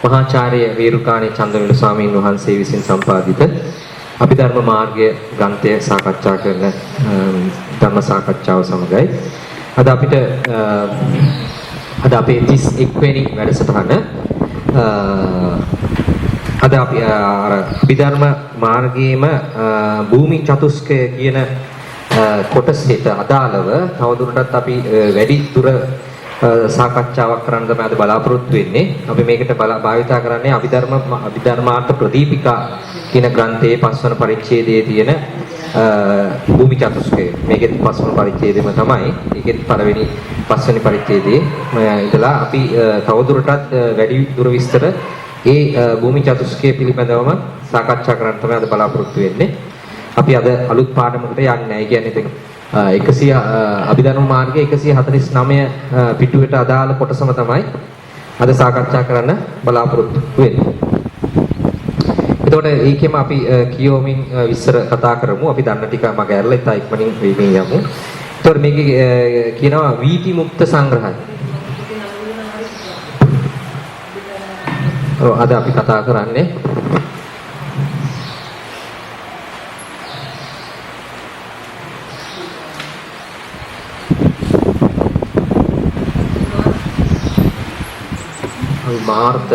මහාචාර්ය වීරුකාණේ චන්දවිල ස්වාමීන් වහන්සේ විසින් සම්පාදිත අභිධර්ම මාර්ගය ග්‍රන්ථය සාකච්ඡා කරන ධර්ම සාකච්ඡාව සමගයි අද අපිට අද අපේ 31 වෙනි වැඩසටහන අද අපි අර අභිධර්ම මාර්ගයේම භූමි චතුස්කය කියන කොටසට අදාළව තවදුරටත් අපි වැඩි දුර සාකච්ඡාවක් කරන්න තමයි අද බලාපොරොත්තු වෙන්නේ. අපි මේකට භාවිතා කරන්නේ අභිධර්මාර්ථ ප්‍රදීපිකා කියන ග්‍රන්ථයේ 5 වන පරිච්ඡේදයේ තියෙන භූමි චතුස්කය. මේකෙත් 5 වන පරිච්ඡේදෙම තමයි. ඒකෙත් පළවෙනි 5 වෙනි පරිච්ඡේදයේ ඉඳලා අපි තවදුරටත් වැඩි දුර විස්තර ඒ භූමි චතුස්කය පිළිබඳවම සාකච්ඡා කරන්න තමයි අද බලාපොරොත්තු වෙන්නේ. අපි අද අලුත් පාඩමකට යන්නේ නැහැ. ඒ කියන්නේ ඉතින් අභිධර්ම මාර්ගයේ 149 පිටුවට අදාළ කොටසම තමයි අද සාකච්ඡා කරන්න බලාපොරොත්තු වෙන්නේ. එතකොට ඒකෙම අපි කියවමින් විස්තර කතා කරමු. අපි දන්න ටික මග ඇරලා ඉතා ඉක්මනින් වෙමින් යමු. එතකොට මේකේ කියනවා වීති මුක්ත සංග්‍රහය. අද අපි කතා කරන්නේ මාර්ථ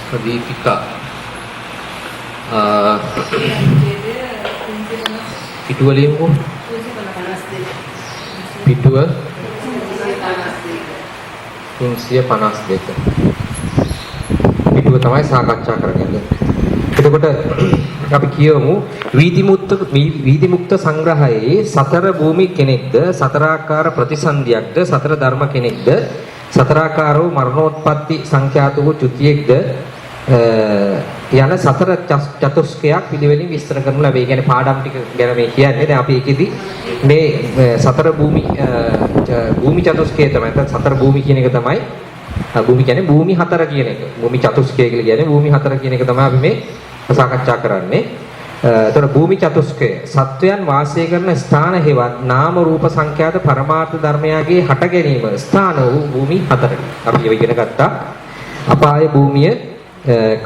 ප්‍රදීපිකා පිටුව ලියමු. පිටුව 352 පිටුව තමයි සාකච්ඡා කරන්නේ. එතකොට අපි කියවමු වීති මුක්ත සංග්‍රහයේ සතර භූමි කෙනෙක්ද සතරාකාර ප්‍රතිසන්දියක්ද සතර ධර්ම කෙනෙක්ද සතරාකාරෝ මරණෝත්පත්ති සංඛ්‍යාත වූ චුතියෙක්ද යන සතර චතුස්කයක් පිළිවෙලින් විස්තර කරනු ලැබේ. ඒ කියන්නේ පාඩම් ටික ගැන මේ කියන්නේ. දැන් අපි ඒකෙදි මේ සතර භූමි චතුස්කය තමයි. නැත්නම් සතර භූමි කියන එක තමයි භූමි කියන්නේ භූමි හතර කියන එක. භූමි චතුස්කය කියලා කියන්නේ භූමි හතර කියන එක තමයි අපි මේ සාකච්ඡා කරන්නේ. එතකොට භූමි චතුස්කය සත්වයන් වාසය කරන ස්ථාන හේවත් නාම රූප සංඛ්‍යාත පරමාර්ථ ධර්මයාගේ හට ගැනීම ස්ථාන වූ භූමි හතරයි. අපි ඉගෙන ගත්තා. අපාය භූමිය,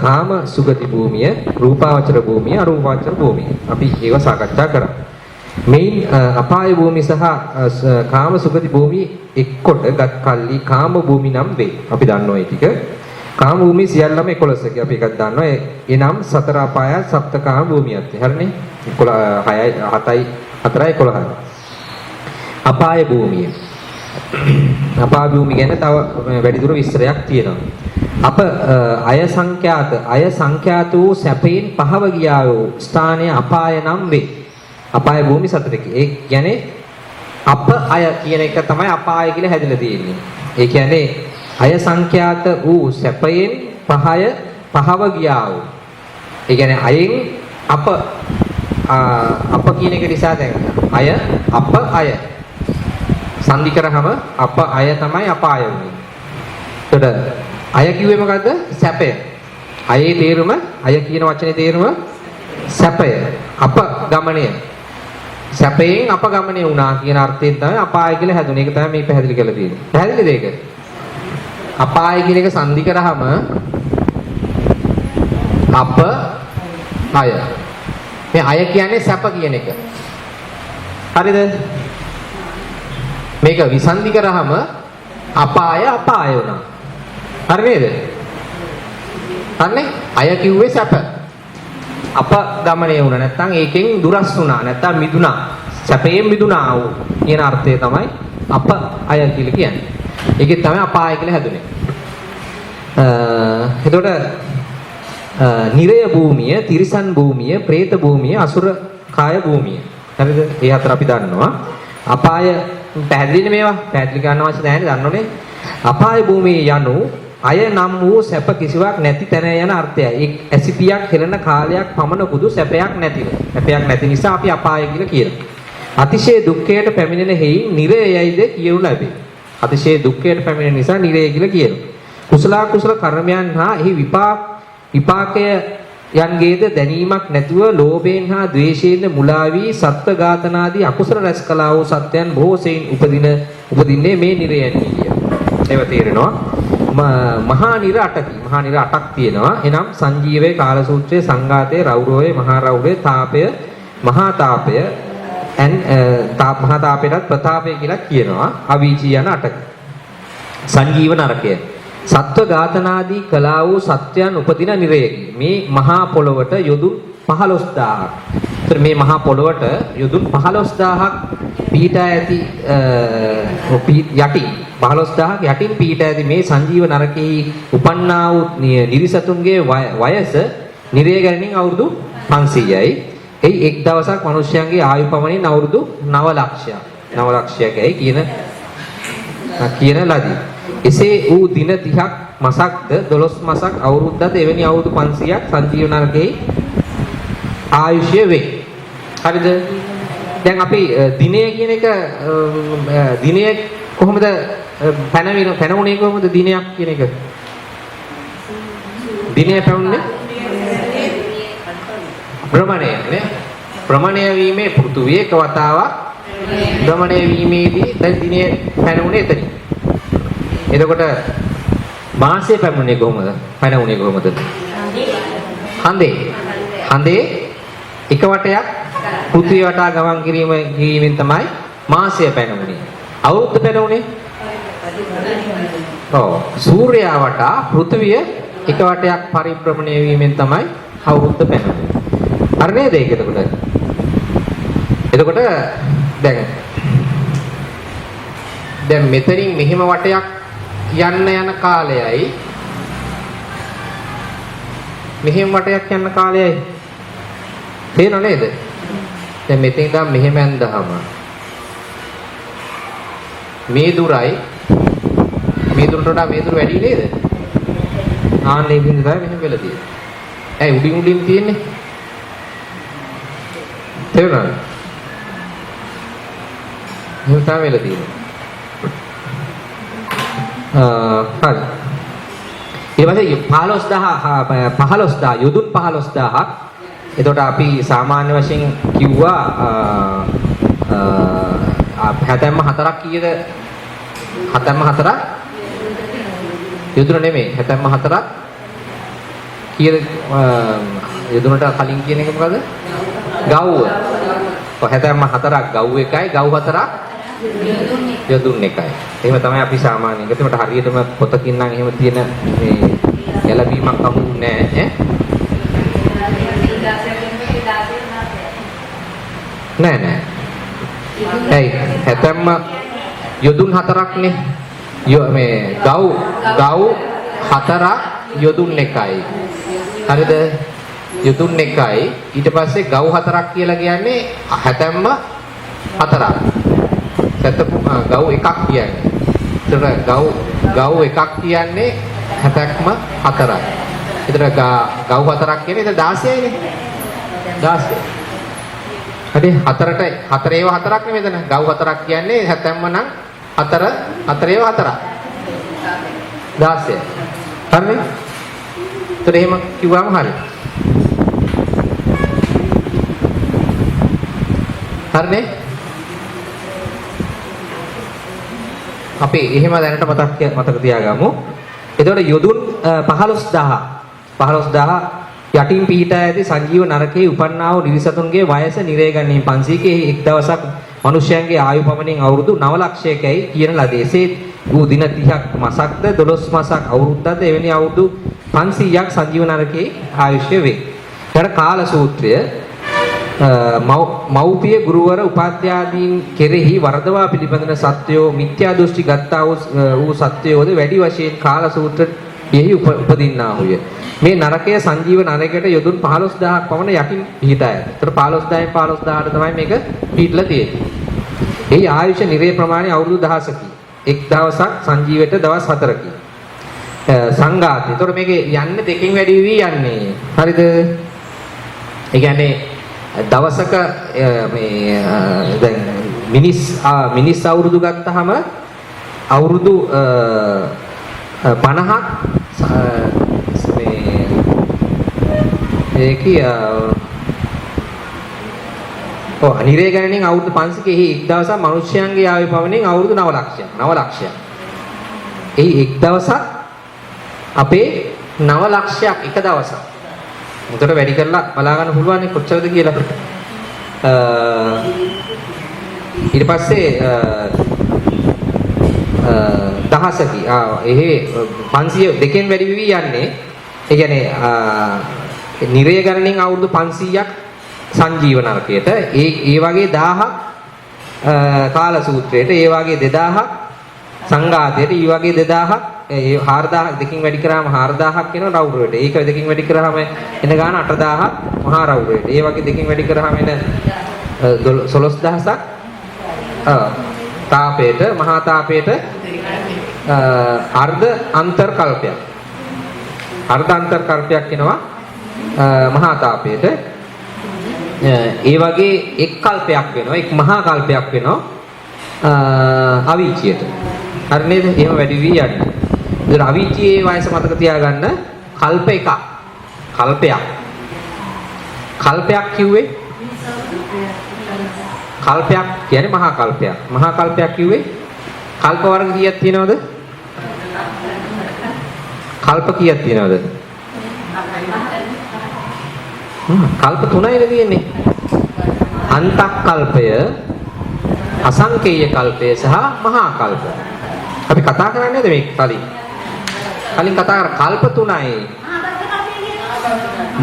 කාම සුගති භූමිය, රූපාවචර භූමිය, අරූපාවචර භූමිය. අපි ඒවා සාකච්ඡා කරා. මේ අපාය භූමිය සහ කාම සුගති භූමිය එක්කොට ගත් කල්ලි කාම භූමි නම් වේ. අපි දන්නවා ඒ ටික. කාම භූමිය සියල්ලම 11කයි. අපි එකක් දන්නවා. එනම් සතර අපාය සප්ත කාම භූමියත්. හරිනේ? 11 7යි 11යි. අපාය භූමිය. අපාය භූමිය ගැන තව වැඩිදුර විස්තරයක් තියෙනවා. අය සංඛ්‍යාත වූ සැපයෙන් පහව ගියා වූ ස්ථානයේ අපාය නම් වේ. අපාය භූමි සතරකි. ඒ කියන්නේ අය කියන එක තමයි අපාය කියලා හැදිලා තියෙන්නේ. ඒ කියන්නේ අය සංඛ්‍යාත වූ සැපයෙන් පහව ගියා වූ. ඒ කියන්නේ අයෙන් අප කියන එක නිසා දැන් අය සංදි කරාම අය තමයි අපාය වෙන්නේ. එතකොට අය කිව්වේ මොකද්ද? සැපය. අයේ තේරුම අය කියන වචනේ තේරුම සැපය. ගමනය. සැපයෙන් ගමනය වුණා කියන අර්ථයෙන් තමයි අපාය කියලා හැදුනේ. ඒක තමයි මේ පැහැදිලි කරලා තියෙන්නේ. පැහැදිලිද ඒක? අපාය කියන එක සංදි කරාම අය. මේ අය කියන්නේ සැප කියන එක. හරිද? මේක විසන්දි කරාම අපාය වුණා. හරි නේද? හරිනේ? අය කිව්වේ සැප. ගමනය වුණා. නැත්නම් ඒකෙන් දුරස් වුණා. නැත්නම් මිදුණා. සැපයෙන් මිදුණා වූ කියන අර්ථය තමයි අය කියලා කියන්නේ. ඒකෙත් තමයි අපාය කියලා හැදුනේ. එතකොට නිරය භූමිය, තිරිසන් භූමිය, പ്രേත භූමිය, අසුර කාය භූමිය. හරිද? ඒ හතර අපි දන්නවා. අපාය පැහැදිලිනේ මේවා. පැහැදිලි කරන්න අවශ්‍ය නැහැ දන්නෝනේ. අපාය භූමිය යනු අය නම් වූ සැප කිසිවක් නැති තැන යන අර්ථයයි. ඇසිපියක් හෙළන කාලයක් පමණ කුදු සැපයක් නැතිව. සැපයක් නැති නිසා අපි අපාය කියලා කියනවා. අතිශය දුක්ඛයට පැමිණෙන හේයින් නිරයයිද කියනු ලැබේ. අතිශය දුක්ඛයට පැමිණෙන නිසා නිරය කියලා කියනවා. කුසල කර්මයන් හා එහි විපාකය යන්ගේද දැනීමක් නැතුව ලෝභයෙන් හා ද්වේෂයෙන් මුලා වී සත්ත්ව ඝාතනාදී අකුසල රැස් කළා වූ සත්‍යයන් බොහෝ සෙයින් උපදින උපදින්නේ මේ නිරයන්හි කිය. ඒව තේරෙනවා. මහා නිර 8කි. මහා නිර 8ක් තියෙනවා. එනම් සංජීවයේ කාලසූත්‍රයේ සංඝාතයේ රෞරවයේ මහා රෞරවයේ තාපය මහා තාපය මහා තාපයටත් ප්‍රතාපය කියලා කියනවා. අවීචී යන 8ක. සංජීව නරකය. සත්ව ඝාතනාදී කළා වූ සත්‍යයන් උපදින නිරයකි. මේ මහා පොළොවට යොදුන් 15000ක්. ඒතර මේ මහා පොළොවට යොදුන් 15000ක් පීඨා ඇති යටි 15000ක් යටින් පීඨා ඇති මේ සංජීව නරකයේ උපන්නා වූ නිරිසතුන්ගේ වයස නිරය ගණනින් අවුරුදු 500යි. එයි එක් දවසක් මිනිස්යන්ගේ ආයු පමණින් අවුරුදු 9 ලක්ෂයක්. 9 ලක්ෂයකයි කියන ලදී. එසේ ඌ දින 30ක් මසක්ද 12 මසක් අවුරුද්දද එවැනි අවුරුදු 500ක් සංජීව නරකයේ ආයුෂය වේ. හරිද? දැන් අපි දිනය කියන එක දිනය කොහොමද පැනුනේ කොහොමද දිනයක් කියන එක? දිනය පැනුනේ භ්‍රමණය නේ. භ්‍රමණය වීමේ පෘථුවිය එක වතාවක් භ්‍රමණය වීමේදී දැන් දිනය පැනුනේ එතනින්. එතකොට මාසය පැමුණේ කොහොමද? පැනුනේ කොහොමද? හඳේ එක වටයක් පෘථිවිය වටා ගමන් කිරීමෙන් තමයි මාසය පැනුනේ. අවුරුද්ද පැනුනේ? ඔව්. සූර්යයා වටා පෘථිවිය එක වටයක් පරිභ්‍රමණය වීමෙන් තමයි අවුරුද්ද පැනුනේ. හරි නේද ඒක එතකොට? එතකොට දැන් මෙතනින් මෙහෙම වටයක් යන කාලයයි මෙහෙම වටයක් යන කාලයයි තේරෙනව නේද? දැන් මෙතෙන් ඉඳන් මෙහෙම යන්දහම මේ දුරයි මේ දුරට වඩා මේ දුර වැඩි නේද? ආන්නේ ඉතින් තමයි මෙහෙම වෙලා තියෙන්නේ. ඇයි උඩින් තියෙන්නේ? තේරුණාද? මෙහෙම තමයි වෙලා තියෙන්නේ. හරි. ඊට පස්සේ 15000 යොදුන් 15000ක්. එතකොට අපි සාමාන්‍ය වශයෙන් කිව්වා හැතැම්ම 4ක් කීයද? හැතැම්ම 4ක් යොදුන නෙමෙයි. හැතැම්ම 4ක් කීයද? යොදුනට කලින් කියන එක මොකද? ගව්ව. ඔය හැතැම්ම 4ක් ගව් එකයි, ගව් 4ක් යොදුන් එකයි. එහෙම තමයි අපි සාමාන්‍යයෙන්. ඒකට හරියටම පොතකින් නම් එහෙම තියෙන මේ ගැළපීමක් අහු නැහැ නෑ. ඇයි හැතැම්ම යොදුන් 4ක්නේ. මේ ගව් 4ක් යොදුන් එකයි. හරිද? යොදුන් එකයි. ඊට පස්සේ ගව් 4ක් කියලා කියන්නේ හැතැම්ම 4ක්. ගව් එකක් කියන්නේ. ඒතර ගව් එකක් කියන්නේ හැතැක්ම 4ක්. ඒතර ගව් 4ක් කියන්නේ 16යිනේ. 16. හරි 4ට 4 ඒව 4ක් නේ මෙතන. ගව් 4ක් කියන්නේ හැතැම්ම නම් 4 ඒව 4ක්. 16. හරිනේ? ඒතර එහෙම කිව්වම හරි. හරිනේ? අපි එහෙම දැනට මතක තියාගමු. එතකොට යොදුන් 15000 යටින් පීඨා ඇති සංජීව නරකයේ උපන්නා වූ නිරිසතුන්ගේ වයස නිරය ගන්නේ 500කේ එක් දවසක් මිනිසයන්ගේ ආයු පමණින් අවුරුදු 9 ලක්ෂයකයි කියන ලදී. එසේ වූ දින 30ක් මසක්ද 12 මසක් අවුරුද්දද එවැනි අවුරුදු 500ක් සංජීව නරකයේ ආයුෂ්‍ය වේ. ඊට කාල සූත්‍රය මෞපිය ගුරුවර උපාධ්‍යාදීන් කෙරෙහි වරදවා පිළිබඳන සත්‍යෝ මිත්‍යා දෘෂ්ටි ගත්තා වූ සත්‍යෝද වැඩි වශයෙන් කාල සූත්‍රයෙහි උපදින්නාහුය. මේ නරකය සංජීව නරකයට යොදුන් 15000ක් පමණ යටින් පිහිටා ඇත. ඒතර 15000න් 15000ට තමයි මේක පිහිටලා තියෙන්නේ. ඒ ආයුෂ නිරේ ප්‍රමාණය අවුරුදු 1000කි. එක් දවසක් සංජීවයට දවස් 4කි. සංඝාතය. ඒතර මේක යන්නේ දෙකෙන් වැඩි වී යන්නේ. හරිද? ඒ කියන්නේ දවසක මේ දැන් මිනිස් අවුරුදු ගත්තාම අවුරුදු 50ක් මේ ඒකී ඔව් නිරේ ගණනෙන් අවුරුදු 500 එහි එක් දවසක් මිනිස්යන්ගේ ආයු පවණෙන් අවුරුදු 9 ලක්ෂයක්. 9 ලක්ෂයක්. එහි එක් දවසක් අපේ 9 ලක්ෂයක් එක දවසක්. උතට වැඩි කරලා බලා ගන්න පුළුවන් නේ කොච්චරද කියලා. ඊට පස්සේ දහසකි. එහි 500 දෙකෙන් වැඩි වෙවි යන්නේ. ඒ කියන්නේ නිරය ගණනෙන් අවුරුදු 500ක් සංජීව නරකයට ඒ වගේ 1000ක් කාල සූත්‍රයට ඒ වගේ 2000ක් සංඝාතයට ඒ වගේ 2000ක් ඒ 4000 දෙකින් වැඩි කරාම 4000ක් වෙනවා රෞද්‍රයට. ඒක දෙකින් වැඩි කරාම එන ගාන 8000ක් මහා රෞද්‍රයට. ඒ වගේ දෙකින් වැඩි කරාම එන 12000ක් තාපයට මහා තාපයට අර්ධ අන්තර් කල්පයක්. අර්ධ අන්තර් කල්පයක් වෙනවා මහා තාපයට. ඒ වගේ එක් කල්පයක් වෙනවා එක් මහා කල්පයක් වෙනවා අවීචියට. හරි නේද? එහෙම වැඩි වී යන්නේ. ඒතර අවීචියේ වයස මතක තියාගන්න කල්ප එකක්. කල්පයක්. කල්පයක් කිව්වේ කල්පයක් කියන්නේ මහා කල්පයක්. මහා කල්පයක් කිව්වේ කල්ප වර්ග කීයක් තියෙනවද? කල්ප කීයක් තියෙනවද? කල්ප 3යිනේ තියෙන්නේ. අන්තක්කල්පය, අසංකේය කල්පය සහ මහා කල්ප. අපි කතා කරන්නේ නැද මේ කලින් කතා කර කල්ප 3යි.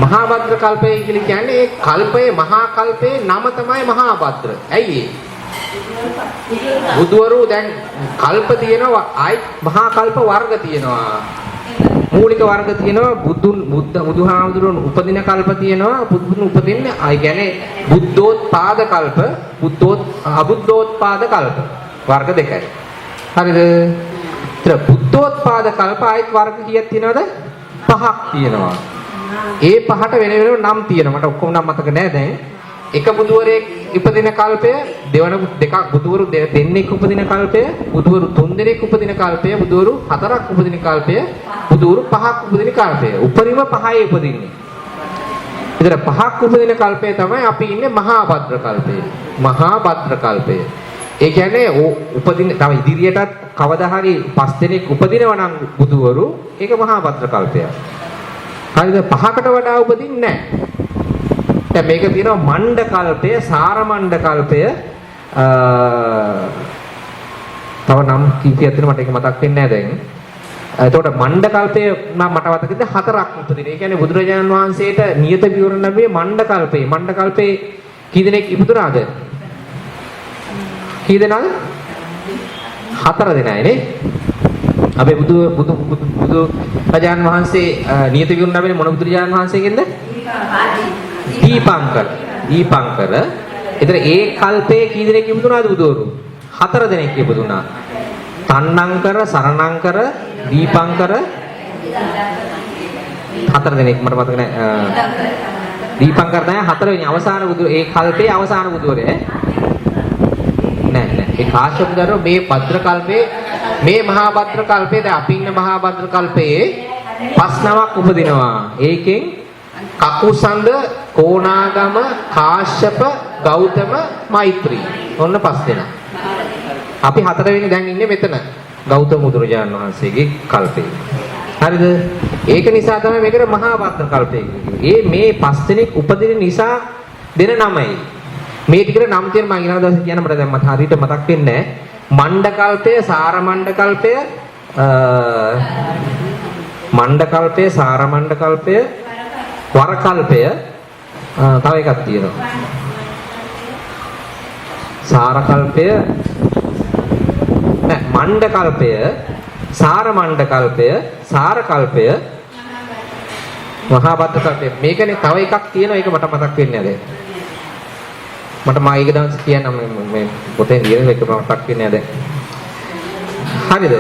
මහා භද්‍ර කල්පය කියලා කියන්නේ ඒ කල්පයේ මහා කල්පයේ නම තමයි මහා භද්‍ර. ඇයි ඒ? බුදවරු දැන් කල්ප තියෙනවා ආයි මහා කල්ප වර්ග තියෙනවා. මූලික වර්ග තියෙනවා බුදුහාමුදුරුවෝ උපදින කල්ප තියෙනවා බුදුන් උපදින්නේ ආයි කියන්නේ බුද්ධෝත්පාද කල්ප අබුද්ධෝත්පාද කල්ප වර්ග දෙකයි. හරිද? ඒතර බුද්ධෝත්පාද කල්ප ආයිත් වර්ග කීයක් තියෙනවද? 5ක් තියෙනවා. ඒ පහට වෙන වෙනම නම් තියෙනවා. මට ඔක්කොම නම් මතක නෑ දැන්. එක බුදුවරයෙක් ඉපදින කල්පය, දෙකක් බුදුවරු දෙන්නෙක් උපදින කල්පය, බුදුවරු 3 දෙනෙක් උපදින කල්පය, බුදුවරු 4ක් උපදින කල්පය, බුදුවරු 5ක් උපදින කල්පය. උපරිම 5යි උපදින්නේ. ඒතර 5ක් උපදින කල්පය තමයි අපි ඉන්නේ මහා භද්‍ර කල්පය. මහා භද්‍ර කල්පය. ඒ කියන්නේ උපදින තව ඉදිරියටත් කවදා හරි 5 දෙනෙක් උපදිනවා නම් බුදුවරු ඒක මහා භද්‍ර කල්පයක්. හරිද? 5කට වඩා උපදින්නේ නැහැ. දැන් මේක තියෙනවා මණ්ඩ කල්පය, සාර මණ්ඩ කල්පය. තව නම් කීපයක් තියෙනවා මට ඒක මතක් වෙන්නේ නැහැ දැන්. එතකොට මණ්ඩ කල්පය නම් මට මතකද 4ක් උපදින. ඒ කියන්නේ බුදුරජාණන් වහන්සේට නියත විවරණ ලැබුවේ මණ්ඩ කල්පේ. මණ්ඩ කල්පේ කී දෙනෙක් ඉපදුනාද? කී දෙනාද? 4 දෙනයි නේ. අපේ බුදු රජාණන් වහන්සේ නියත විවරණ ලැබෙන්නේ මොන බුදුරජාණන් වහන්සේගෙන්ද? දීපංකර. ඒතර ඒ කල්පේ කී දෙනෙක් ඉපදුනාද බුදුවරු? 4 දෙනෙක් ඉපදුනා. තණ්ණංකර, සරණංකර, දීපංකර 4 දෙනෙක් මට මතක නැහැ. දීපංකර තමයි 4 වෙනි අවසාන බුදු ඒ කල්පේ අවසාන බුදුවරේ. නෑ. ඒ කාශ්‍යප බුදුරෝ මේ භද්‍ර කල්පේ මේ මහා භද්‍ර කල්පේ දැන් අපි ඉන්න මහා භද්‍ර කල්පේ 5 නමක් උපදිනවා. ඒකෙන් කකුසඳ, කෝණාගම, කාශ්‍යප, ගෞතම, මෛත්‍රී. ඔන්න 5 දෙනා. අපි 4 වෙනි දැන් ඉන්නේ මෙතන. ගෞතම බුදුරජාණන් වහන්සේගේ කල්පේ. හරිද? ඒක නිසා තමයි මේකට මහා භද්‍ර කල්පය කියන්නේ. මේ 5 දෙනෙක් උපදින නිසා දෙන නමයි. මේ ටිකට නම් තියෙන මම ඊළඟ දවසේ කියන්න මට දැන් මට හරියට මතක් වෙන්නේ නැහැ. මණ්ඩ කල්පය, සාර මණ්ඩ කල්පය, මණ්ඩ කල්පය, සාර මණ්ඩ කල්පය, වර කල්පය තව එකක් තියෙනවා. සාර කල්පය නෑ මණ්ඩ කල්පය, සාර මණ්ඩ කල්පය, සාර කල්පය, මහා භද්‍ර කල්පය. මේකනේ තව එකක් තියෙනවා. ඒක මට මතක් වෙන්නේ නැහැ දැන්. මට මා ඊක දවස් කියන්න මේ පොතේ ලියන එක මතක් වෙන්නේ නැහැ දැන්. හරිද?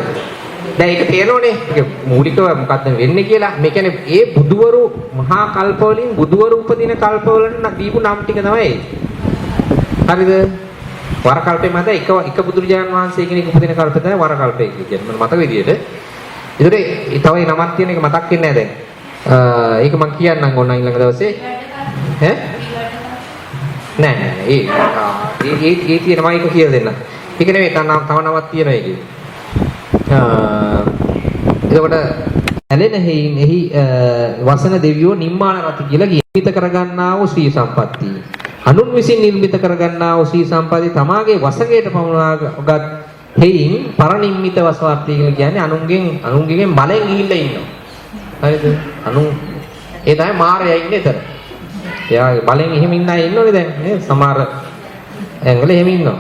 දැන් ඒක තේරෙනවනේ. ඒක මූලිකව මොකක්ද වෙන්නේ කියලා. මේ කියන්නේ ඒ බුදුවරු මහා කල්ප වලින් බුදුවරු උපදින කල්ප වලට දීපු නම් ටික තමයි. හරිද? වර කල්පේ මත එක බුදුරජාණන් වහන්සේ කෙනෙක් උපදින කල්ප තමයි වර කල්පය කියන්නේ. මම මතක විදියට. ඒතර ඒ තව නමක් තියෙන එක මතක් වෙන්නේ නැහැ දැන්. ඒක මම කියන්නම් ඕන ඊළඟ දවසේ. ඈ? නෑ ඒ තියෙනවා ඒක කියලා දෙන්න. ඒක නෙවෙයි තව නමක් තියෙනවා ඒකේ. එතකොට ඇලෙන හේයින් එහි වසන දෙවියෝ නිම්මාන රති කියලා නිර්මිත කරගන්නා වූ ශ්‍රී සම්පත්තිය. අනුන් විසින් නිර්මිත කරගන්නා වූ ශ්‍රී සම්පත්තිය තමාගේ වසඟයට පමුණවාගත් හේයින් පරිනිම්මිත වසවර්තිය කියලා කියන්නේ අනුන්ගෙන් බලෙන් ගිහිල්ලා ඉන්නවා. හරිද? ඒ තමයි මාරයා ඉන්නේ එතන. එයා බලෙන් එහෙම ඉන්න අය ඉන්නෝනේ දැන් නේ සමහර ඇඟල එහෙම ඉන්නවා.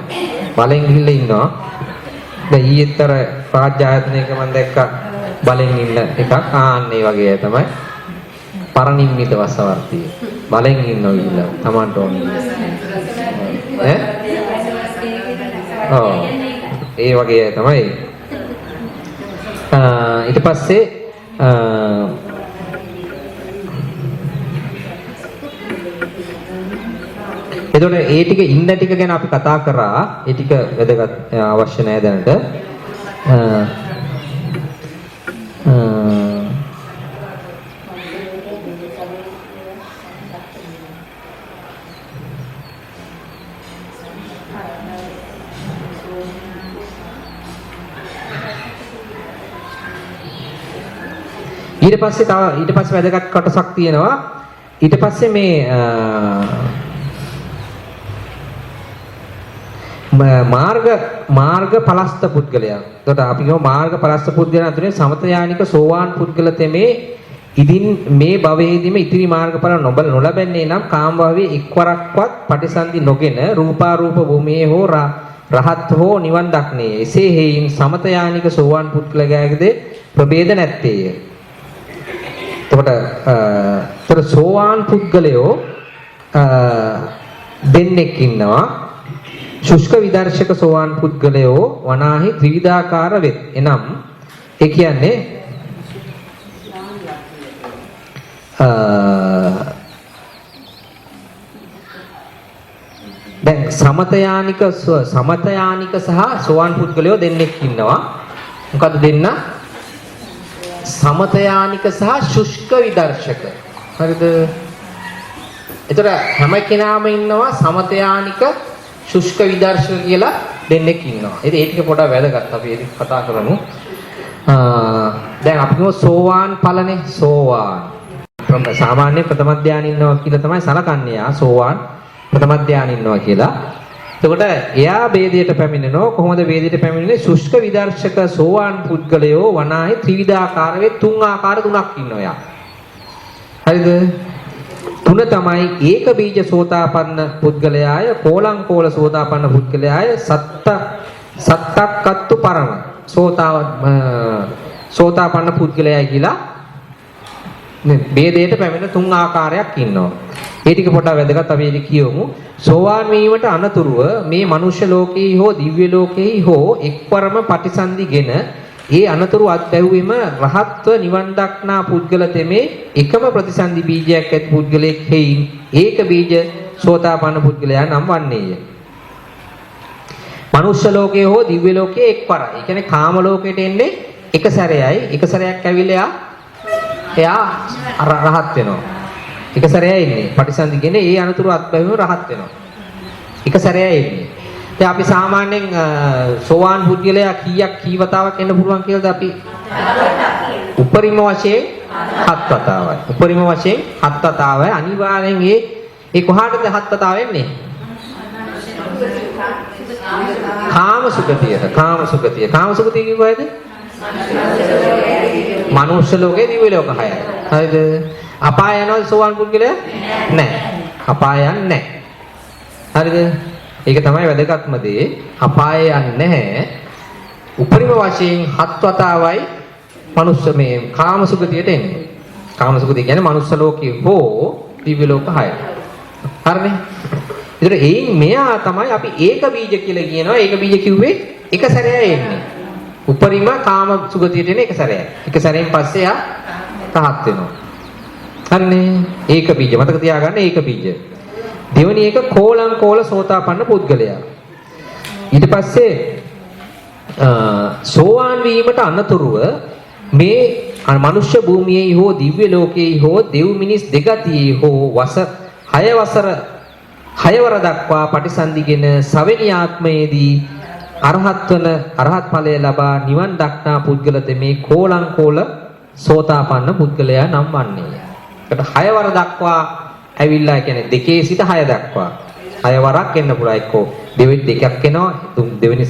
බලෙන් ගිහිල්ලා ඉන්නවා. දැන් ඊයේතර රාජ්‍ය ආයතනයක මම දැක්කා බලෙන් ඉන්න එකක් ආන්නේ වගේ තමයි පරිනිම්මිත වසවර්තිය. බලෙන් ඉන්නවා කියලා Tamanට ඕනේ. ඒ වගේ තමයි. ඊට පස්සේ එතකොට ඒ ටික ඉන්න ටික ගැන අපි කතා කරා. ඒ ටික වැදගත් අවශ්‍ය නැහැ දැනට. ඊට පස්සේ වැදගත් කොටසක් තියෙනවා. ඊට පස්සේ මේ මාර්ග පලස්ත පුද්ගලයා. එතකොට අපි කියමු මාර්ග පලස්ත පුද්ගලයන් අතුරේ සමතයානික සෝවාන් පුද්ගල තෙමේ ඉදින් මේ භවයේදීම ඉතිරි මාර්ගඵල නොලබන්නේ නම් කාම භවයේ එක්වරක්වත් පටිසන්ධි නොගෙන රූපාරූප භූමියේ හෝ රහත් හෝ නිවන් දක්නේ. එසේ හේයින් සමතයානික සෝවාන් පුද්ගලයාගේද ප්‍රභේද නැත්තේය. එතකොට සෝවාන් පුද්ගලයෝ දෙන්නෙක් ඉන්නවා. ශුෂ්ක විදර්ශක සෝවාන් පුද්ගලයෝ වනාහි ත්‍රිවිධාකාර වෙත්. එනම් ඒ කියන්නේ දැන් සමතයානික සහ සෝවාන් පුද්ගලයෝ දෙන්නෙක් ඉන්නවා. මොකද දෙන්න? සමතයානික සහ ශුෂ්ක විදර්ශක. හරිද? ඒතර හැම කෙනාම ඉන්නවා සමතයානික ශුෂ්ක විදර්ශක කියලා දෙන්නෙක් ඉන්නවා. ඉතින් ඒ ටික පොඩ්ඩක් වැදගත් අපි ඒක කතා කරමු. දැන් අපි කියමු සෝවාන් ඵලනේ සෝවාන්. සාමාන්‍ය ප්‍රථම ධානය ඉන්නවා කියලා තමයි සලකන්නේ. සෝවාන් ප්‍රථම ධානය ඉන්නවා කියලා. එතකොට එයා වේදයට පැමිණෙනවා. කොහොමද වේදයට පැමිණෙන්නේ? ශුෂ්ක විදර්ශක සෝවාන් පුද්ගලයෝ වනාහි ත්‍රිවිධාකාර වේ තුන් ආකාර තුනක් ඉන්නවා යා. හරිද? තුන තමයි ඒක බීජ සෝතාපන්න පුද්ගලයාය, කෝලංකෝල සෝතාපන්න පුද්ගලයාය, සත්තක්කත්තු පරම සෝතාපන්න පුද්ගලයායි කියලා වේදයට පැමිණ තුන් ආකාරයක් ඉන්නවා. ඒ ටික පොඩ්ඩක් වැදගත් අපි ඒක කියමු. සෝවාන් වීමට අනතුරුව මේ මනුෂ්‍ය ලෝකයේ හෝ දිව්‍ය ලෝකයේ හෝ එක්වරම ප්‍රතිසන්දිගෙන ඒ අනතුරු අත්දැවීම රහත්ව නිවන් දක්නා පුද්ගල තෙමේ එකම ප්‍රතිසන්දි බීජයක් ඇති පුද්ගලයෙක් හේයින් ඒක බීජ සෝතාපන්න පුද්ගලයා නම් වන්නේය. මනුෂ්‍ය ලෝකයේ හෝ දිව්‍ය ලෝකයේ එක්වරයි. ඒ කියන්නේ කාම ලෝකයට එන්නේ එක සැරේයි. එක සැරයක් ඇවිල්ලා එයා රහත් වෙනවා. එක සැරේයි ඉන්නේ. ප්‍රතිසන්දිගෙන ඒ අනතුරු අත්දැවීම රහත් වෙනවා. එක සැරේයි ඉන්නේ. දැන් අපි සාමාන්‍යයෙන් සෝවාන් පුද්ගලයා කී වතාවක් එන්න පුළුවන් කියලාද අපි උපරිම වශයෙන් 7 වතාවයි. උපරිම වශයෙන් 7 වතාවයි. අනිවාර්යෙන් ඒ කොහාටද 7 වතාව එන්නේ? කාමසුගතියට. කාමසුගතිය කිව්වයිද? මනුෂ්‍ය ලෝකේ දිව්‍ය ලෝක 6යි. හරිද? අපාය යනවද සෝවාන් පුද්ගලයා? නැහැ. අපාය යන්නේ නැහැ. හරිද? ඒක තමයි වැදගත්ම දේ. අපාය යන්නේ නැහැ. උපරිම වශයෙන් 7 වතාවයි මනුෂ්‍ය මේ කාමසුගතියට එන්නේ. කාමසුගතිය කියන්නේ මනුෂ්‍ය ලෝකේ හෝ දිව්‍ය ලෝක 6යි. හරිනේ? ඒතර එයින් මෙයා තමයි අපි ඒක බීජ කියලා කියනවා. ඒක බීජ කිව්වේ එක සැරේ එන්නේ. උපරිම කාමසුගතියට එන එක සැරේ. එක සැරෙන් පස්සේ යා රහත් වෙනවා. හරිනේ? ඒක බීජ මතක තියාගන්න ඒක බීජ. දෙවැනි එක කෝලංකෝල සෝතාපන්න පුද්ගලයා. ඊට පස්සේ සෝවාන් වීමට අනතුරුව මේ මනුෂ්‍ය භූමියේ හෝ දිව්‍ය ලෝකයේ හෝ දෙව් මිනිස් දෙගතියේ හෝ 6 වසර හයවර දක්වා පටිසන්ධිගෙන සවෙනි ආත්මයේදී අරහත් ඵලය ලබා නිවන් දක්නා පුද්ගල තෙමේ කෝලංකෝල සෝතාපන්න පුද්ගලයා නම් වන්නේය. ඒකට හයවර දක්වා ඇවිල්ලා කියන්නේ 2 සිට 6 දක්වා. 6 වරක් එන්න පුළුවන්. එක්කෝ දෙකක් එනවා, දෙවෙනි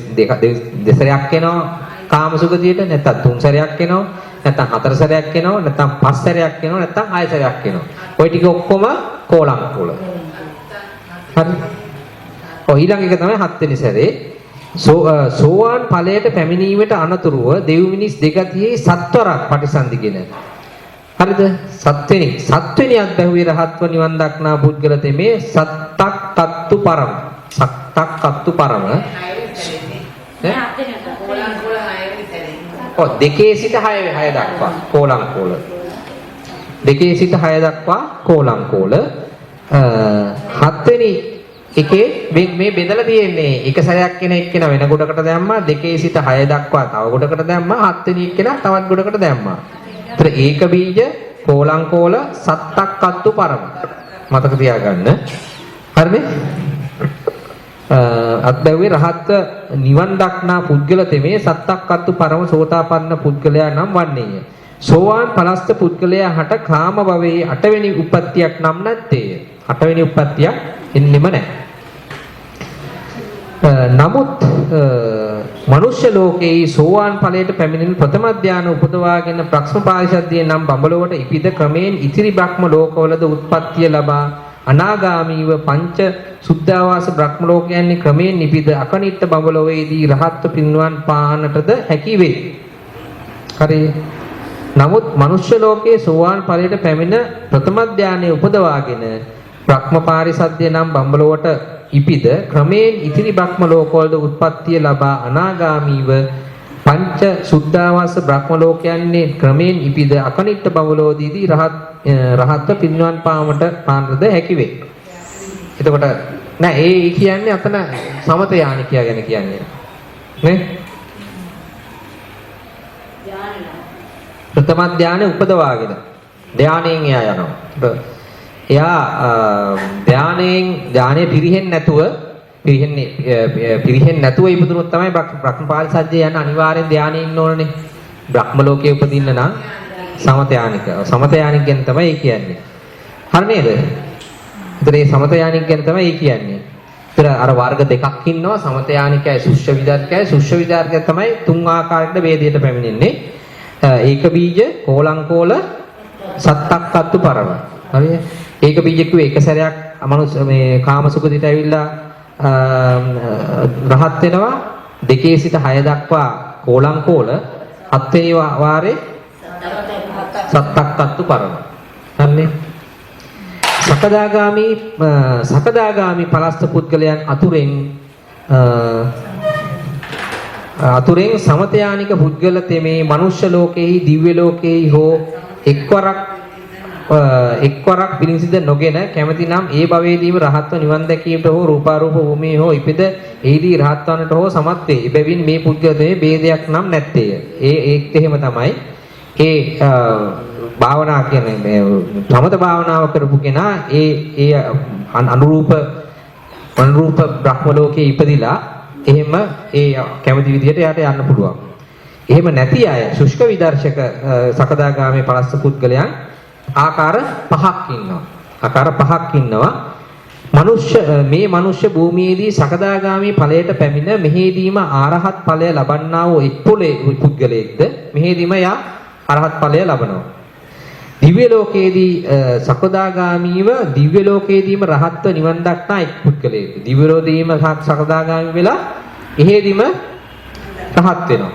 දෙසරයක් එනවා කාමසුගතියට, නැත්නම් 3 සැරයක් එනවා, නැත්නම් 4 සැරයක් එනවා, නැත්නම් 5 සැරයක් එනවා, නැත්නම් 6 සැරයක් එනවා. ওই ටික ඔක්කොම කෝලංකෝල. හරි. ඊළඟ එක තමයි 7 වෙනි සැරේ. සෝවාන් ඵලයට පැමිණීමට අනතුරුව දෙව් මිනිස් දෙගතියේ සත්වරක් පටිසන්ධිගෙන. හරිද? සත්වෙනි අත්බැහුවේ රහත්ව නිවන් දක්නා පුද්ගල තෙමේ සත්තක් කත්තු පරම. සත්තක් කත්තු පරම. දෙකේ සිට 6 දක්වා කෝලංකෝල. 2 සිට 6 දක්වා කෝලංකෝල. 7 වෙනි එකේ මේ බෙදලා තියෙන්නේ එක සැරයක් කෙන එක්කෙනා වෙන ගොඩකට දැම්මා, 2 සිට 6 දක්වා තව ගොඩකට දැම්මා, 7 වෙනි එක්කෙනා තවත් ගොඩකට දැම්මා. ඒතර ඒක බීජ කෝලංකෝල සත්තක් කත්තු පරම. මතක තියාගන්න. හරිනේ? අත්බැව්වේ රහත් නිවන් දක්නා පුද්ගල තෙමේ සත්තක් කත්තු පරම සෝතාපන්න පුද්ගලයා නම් වන්නේය. සෝවාන් පලස්ත පුද්ගලයා හට කාම භවයේ 8 වෙනි උප්පත්තියක් නම් නැත්තේය. 8 වෙනි උප්පත්තියක් එන්නෙම නැහැ. නමුත් මනුෂ්‍ය ලෝකයේ සෝවාන් ඵලයට පැමිණෙන ප්‍රථම ධානය උපදවාගෙන ප්‍රක්ෂ්ම පාරිශද්ධිය නම් බඹලොවට ඉපිද ක්‍රමයෙන් ඉතිරි බ්‍රහ්ම ලෝකවලද උත්පත්තිය ලබා අනාගාමීව පංච සුද්ධාවාස බ්‍රහ්ම ලෝකයන්හි ක්‍රමයෙන් නිපිද අකනිට්ඨ බඹලොවේදී රහත්ව පින්වන් පානටද හැකි වේ. හරි. නමුත් මනුෂ්‍ය ලෝකයේ සෝවාන් ඵලයට පැමිණ ප්‍රථම ධානය උපදවාගෙන බ්‍රහ්ම පාරිශද්ධිය නම් බඹලොවට ඉපිද ක්‍රමයෙන් ඉතිරි බ්‍රහ්ම ලෝකවලද උත්පත්තිය ලබා අනාගාමීව පංච සුද්ධාවාස බ්‍රහ්ම ලෝකයන්හි ක්‍රමයෙන් ඉපිද අකනිට්ඨ බඹලෝදීදී රහත්ව පින්වන් පානටද හැකි වේ. එතකොට නෑ ඒ කියන්නේ අතන සමත යානිකයා ගැන කියන්නේ නේ. ප්‍රථම ධානය උපදවාගෙන ධානයෙන් එයා යනවා. එයා ධානයේ පිරිහෙන්නේ නැතුව ඉපදුනොත් තමයි බ්‍රහ්ම පාරිසද්ධිය යන අනිවාර්යෙන් ධානයේ ඉන්න ඕනනේ. බ්‍රහ්ම ලෝකයේ උපදින්න නම් සමත යානික. සමත යානික ගැන තමයි ඒ කියන්නේ. හරි නේද? ඒතර මේ සමත යානික ගැන තමයි ඒ කියන්නේ. ඒතර අර වර්ග දෙකක් ඉන්නවා. සමත යානිකයි සුෂ්‍ය විදාර්කයයි. සුෂ්‍ය විදාර්කය තමයි 3 ආකාරයකට වේදයට පැමිණෙන්නේ. ඒක බීජ කෝලංකෝල සත්තක් කත්තු පරම. හරිද? ඒක බීජ කිව්වේ එක සැරයක් මනුස්ස මේ කාමසුඛදිට ඇවිල්ලා රහත් වෙනවා. 2 සිට 6 දක්වා කෝලංකෝල 7 වෙනි වාරේ සත්තක් කත්තු පරම. හරිනේ? සකදාගාමි පලස්ත පුද්ගලයන් අතුරෙන් සමතයානික පුද්ගල තෙමේ මනුෂ්‍ය ලෝකෙහි දිව්‍ය ලෝකෙහි හෝ එක්වරක් පිළිසිඳ නොගෙන කැමැති නම් ඒ භවයේදීම රහත්ව නිවන් දැකීමට හෝ රූපාරූප භූමියේ හෝ ඉපිද එහිදී රහත් වන්නට හෝ සමත් වේ. එබැවින් මේ පුද්ගල තෙමේ ભેදයක් නම් නැත්තේය. ඒත් එහෙම තමයි. ඒ භාවනා කියන්නේ මේ සමත භාවනාව කරපු කෙනා ඒ අනුරූප බ්‍රහ්ම ලෝකයේ ඉපදිලා එහෙම ඒ කැමති විදිහට යාට යන්න පුළුවන්. එහෙම නැති අය ශුෂ්ක විදර්ශක සකදාගාමී පලස්ස පුද්ගලයන් ආකාර 5ක් ඉන්නවා. ආකාර 5ක් ඉන්නවා. මනුෂ්‍ය භූමියේදී සකදාගාමී ඵලයට පැමිණ මෙහිදීම ආරහත් ඵලය ලබන්නා වූ එක් පුද්ගලයෙක්ද මෙහිදීම යා අරහත් ඵලය ලබනවා. දිව්‍ය ලෝකයේදී සකදාගාමීව දිව්‍ය ලෝකයේදීම රහත්ව නිවන් දක්නා එක් පුද්ගලයෙක්. දිව්‍ය ලෝකයේදීම සකදාගාමී වෙලා එහෙදීම රහත් වෙනවා.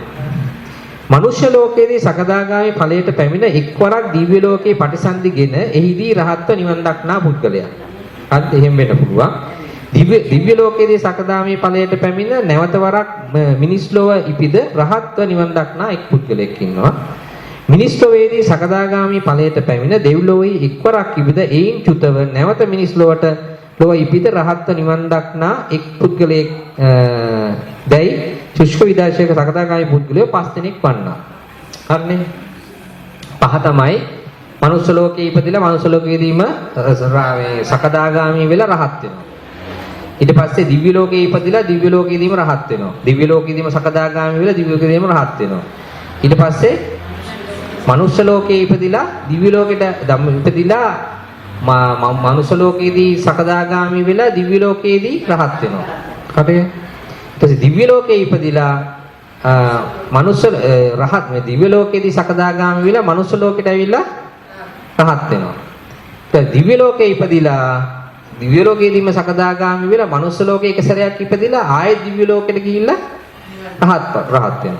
මනුෂ්‍ය ලෝකයේදී සකදාගාමී ඵලයට පැමිණ එක්වරක් දිව්‍ය ලෝකේ පටිසන්ධිගෙන එහිදී රහත්ව නිවන් දක්නා පුද්ගලයා. අත් එහෙම වෙන්න පුළුවන්. දිව්‍ය ලෝකයේදී සකදාගාමී ඵලයට පැමිණ නැවත වරක් මිනිස් ලෝව ඉපිද රහත්ව නිවන් දක්නා එක් පුද්ගලෙක් ඉන්නවා. මිනිස් ලෝකයේදී සකදාගාමී ඵලයට පැමිණ දෙව්ලොවේ එක්වරක් ඉපිද එයින් චුතව නැවත මිනිස් ලෝවට ලෝව ඉපිද රහත්ව නිවන් දක්නා එක් පුද්ගලෙක් දැයි ශුෂ්ක විදර්ශක සකදාගාමී පුද්ගලයෝ 5 දෙනෙක් වන්නා. හරිනේ? 5 තමයි මනුස්ස ලෝකයේ ඉපදිලා මනුස්ස ලෝකයේදීම සකදාගාමී වෙලා රහත් වෙනවා. ඊට පස්සේ දිව්‍ය ලෝකේ ඉපදිලා දිව්‍ය ලෝකයේදීම රහත් වෙනවා. දිව්‍ය ලෝකයේදීම සකදාගාමි වෙලා දිව්‍ය ලෝකයේදීම රහත් වෙනවා. ඊට පස්සේ මනුෂ්‍ය ලෝකේ ඉපදිලා දිව්‍ය ලෝකෙට ඉපදිලා මනුෂ්‍ය ලෝකයේදී සකදාගාමි වෙලා දිව්‍ය ලෝකයේදී රහත් වෙනවා. කටේ. ඊට පස්සේ දිව්‍ය ලෝකේ ඉපදිලා මනුෂ්‍ය රහත් මේ දිව්‍ය ලෝකයේදී සකදාගාමි වෙලා මනුෂ්‍ය ලෝකෙට ඇවිල්ලා රහත් වෙනවා. ඊට දිව්‍ය ලෝකේ ඉපදිලා දිව්‍ය ලෝකයේදීම සකදාගාමි වෙලා මනුෂ්‍ය ලෝකේ එක සැරයක් ඉපදිලා ආයෙත් දිව්‍ය ලෝකෙට ගිහිල්ලා රහත් වෙනවා.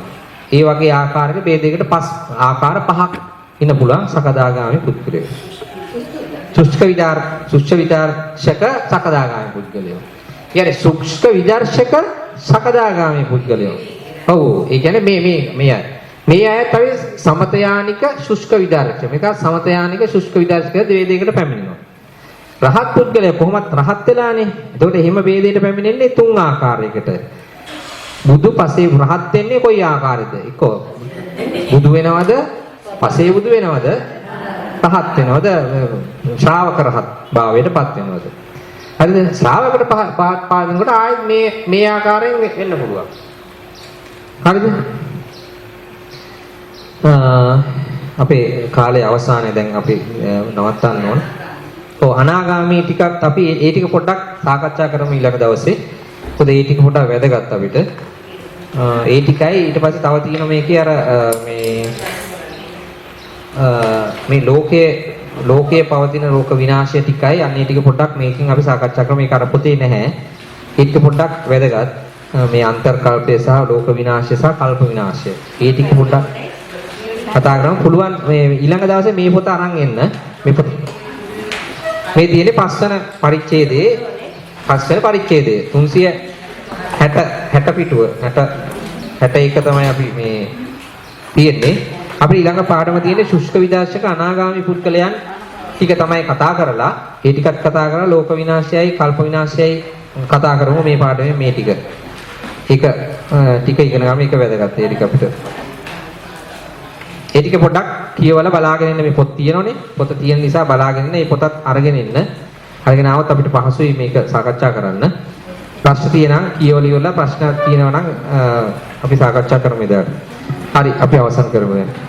ඒ වගේ ආකාරයක ભેදයකට ආකාර පහක් ඉන්න පුළුවන් සකදාගාමි පුද්ගලයෝ. සුෂ්ක විදර්ශක සකදාගාමි පුද්ගලයෝ. කියන්නේ සුෂ්ක විදර්ශක සකදාගාමි පුද්ගලයෝ. ඔව් ඒ කියන්නේ මේ අය තමයි සමතයානික සුෂ්ක විදර්ශක. මේක සමතයානික සුෂ්ක විදර්ශක දෙවේදයකට පැමිණෙනවා. රහත් පුද්ගලයා කොහොමත් රහත් වෙලානේ. එතකොට එහෙම ભેදයට පැමිණෙන්නේ තුන් ආකාරයකට. බුදු පසේ රහත් වෙන්නේ කොයි ආකාරයද? එක්ක බුදු වෙනවද? පසේ බුදු වෙනවද? රහත් වෙනවද? ශ්‍රාවක රහත් භාවයටපත් වෙනවද? හරිද? ශ්‍රාවකට පාදිනකොට ආයෙත් මේ ආකාරයෙන් වෙන්න පුළුවන්. හරිද? අපේ කාලේ අවසානයේ දැන් අපි නවත්තන්න ඕන. ඔව් අනාගාමී ටිකත් අපි ඒ ටික පොඩ්ඩක් සාකච්ඡා කරමු ඊළඟ දවසේ. මොකද ඒ ටික පොඩ්ඩක් වැදගත් අපිට. ඒ ටිකයි ඊට පස්සේ තව තියෙන මේකේ අර මේ ලෝකයේ පවතින රෝග විනාශය ටිකයි අන්නේ ටික පොඩ්ඩක් මේකෙන් අපි සාකච්ඡා කරමු. මේක අර පොතේ නැහැ. ඒක පොඩ්ඩක් වැදගත්. මේ අන්තර්කල්පය සහ ලෝක විනාශය සහ කල්ප විනාශය. ඒ ටික පොඩ්ඩක් කතා කරමු. පුළුවන් මේ ඊළඟ දවසේ මේ පොත අරන් එන්න. මේ පොත මේ තියෙන්නේ පස්වන පරිච්ඡේදයේ 360 පිටුව 61 තමයි අපි මේ තියෙන්නේ. අපි ඊළඟ පාඩම තියෙන්නේ ශුෂ්ක විදර්ශක අනාගාමී පුද්ගලයන් ටික තමයි කතා කරලා ඒ ටිකත් කතා කරලා ලෝක විනාශයයි කල්ප විනාශයයි කතා කරමු මේ පාඩමේ මේ ටික. ඒක ටික ඉගෙන ගන්න එක වැදගත්. ඒ ටික අපිට ඒ ටික පොඩ්ඩක් කියවලා බලාගෙන ඉන්න. මේ පොත් තියෙනවනේ. පොත තියෙන නිසා බලාගෙන ඉන්න. මේ පොතත් අරගෙන ඉන්න. අරගෙන આવත් අපිට පහසුයි මේක සාකච්ඡා කරන්න. ප්‍රශ්න තියෙනවා කියවලා ඉවරලා ප්‍රශ්න තියෙනවා නම් අපි සාකච්ඡා කරමු ඉතින්. හරි අපි අවසන් කරමු දැන්.